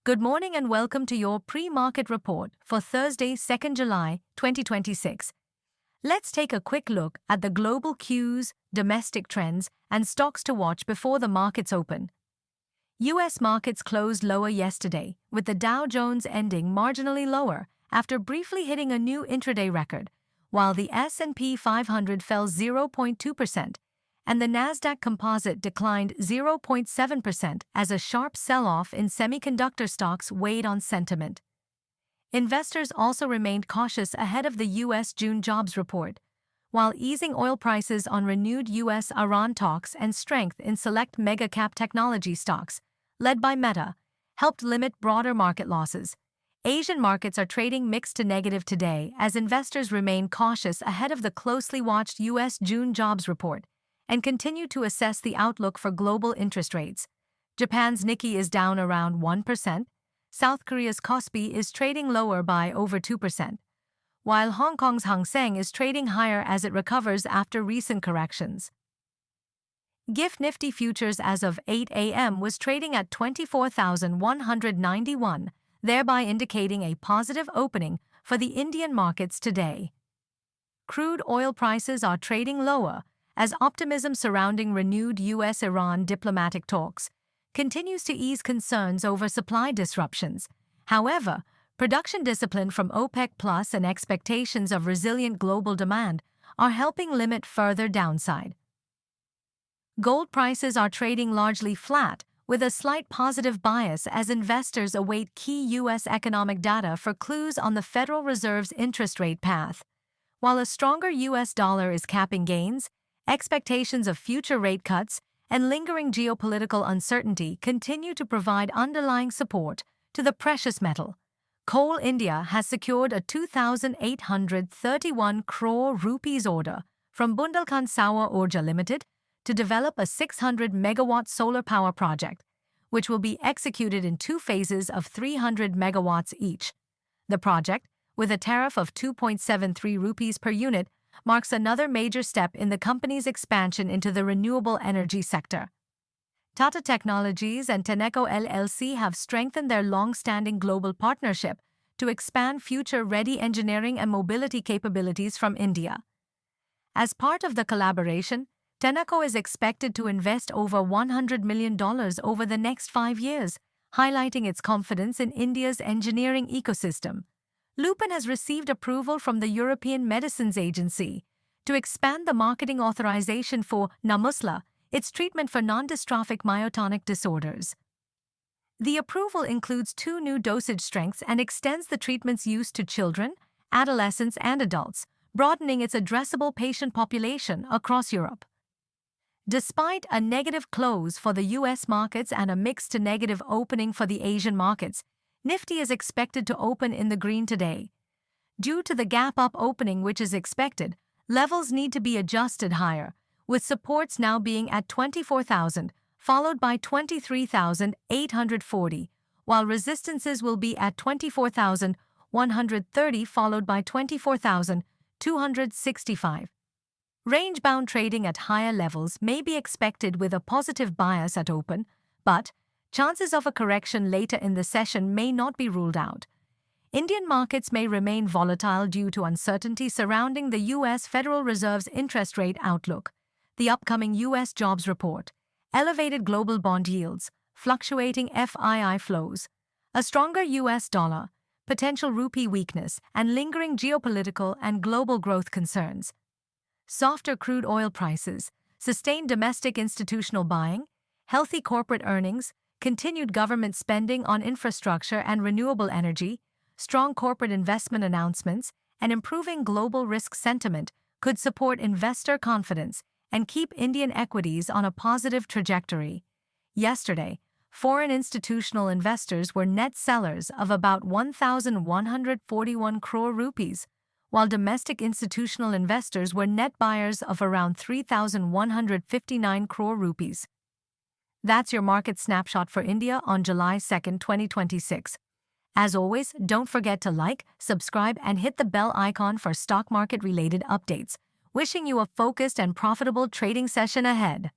Good morning and welcome to your pre-market report for Thursday, 2nd July, 2026. Let's take a quick look at the global cues, domestic trends, and stocks to watch before the markets open. U.S. markets closed lower yesterday, with the Dow Jones ending marginally lower after briefly hitting a new intraday record, while the S&P 500 fell 0.2%, and the Nasdaq Composite declined 0.7% as a sharp sell-off in semiconductor stocks weighed on sentiment. Investors also remained cautious ahead of the U.S. June jobs report, while easing oil prices on renewed U.S. Iran talks and strength in select mega-cap technology stocks, led by Meta, helped limit broader market losses. Asian markets are trading mixed to negative today as investors remain cautious ahead of the closely watched U.S. June jobs report and continue to assess the outlook for global interest rates. Japan's Nikkei is down around 1%, South Korea's Kospi is trading lower by over 2%, while Hong Kong's Hang Seng is trading higher as it recovers after recent corrections. GIFT Nifty futures as of 8 a.m. was trading at 24,191, thereby indicating a positive opening for the Indian markets today. Crude oil prices are trading lower, as optimism surrounding renewed U.S. Iran diplomatic talks continues to ease concerns over supply disruptions. However, production discipline from OPEC Plus and expectations of resilient global demand are helping limit further downside. Gold prices are trading largely flat, with a slight positive bias as investors await key U.S. economic data for clues on the Federal Reserve's interest rate path. While a stronger U.S. dollar is capping gains, expectations of future rate cuts and lingering geopolitical uncertainty continue to provide underlying support to the precious metal. Coal India has secured a 2,831 crore rupees order from Bundelkhand Saur Urja Limited to develop a 600-megawatt solar power project, which will be executed in two phases of 300 megawatts each. The project, with a tariff of 2.73 rupees per unit, marks another major step in the company's expansion into the renewable energy sector. Tata Technologies and Tenneco LLC have strengthened their long-standing global partnership to expand future-ready engineering and mobility capabilities from India. As part of the collaboration, Tenneco is expected to invest over $100 million over the next 5 years, highlighting its confidence in India's engineering ecosystem. Lupin has received approval from the European Medicines Agency to expand the marketing authorization for NaMuscla, its treatment for non-dystrophic myotonic disorders. The approval includes 2 new dosage strengths and extends the treatment's use to children, adolescents, and adults, broadening its addressable patient population across Europe. Despite a negative close for the U.S. markets and a mixed to negative opening for the Asian markets, Nifty is expected to open in the green today. Due to the gap-up opening which is expected, levels need to be adjusted higher, with supports now being at 24,000, followed by 23,840, while resistances will be at 24,130 followed by 24,265. Range-bound trading at higher levels may be expected with a positive bias at open, but chances of a correction later in the session may not be ruled out. Indian markets may remain volatile due to uncertainty surrounding the U.S. Federal Reserve's interest rate outlook, the upcoming U.S. jobs report, elevated global bond yields, fluctuating FII flows, a stronger U.S. dollar, potential rupee weakness, and lingering geopolitical and global growth concerns. Softer crude oil prices, sustained domestic institutional buying, healthy corporate earnings, continued government spending on infrastructure and renewable energy, strong corporate investment announcements, and improving global risk sentiment could support investor confidence and keep Indian equities on a positive trajectory. Yesterday, foreign institutional investors were net sellers of about 1,141 crore rupees, while domestic institutional investors were net buyers of around 3,159 crore rupees. That's your market snapshot for India on July 2, 2026. As always, don't forget to like, subscribe, and hit the bell icon for stock market-related updates. Wishing you a focused and profitable trading session ahead.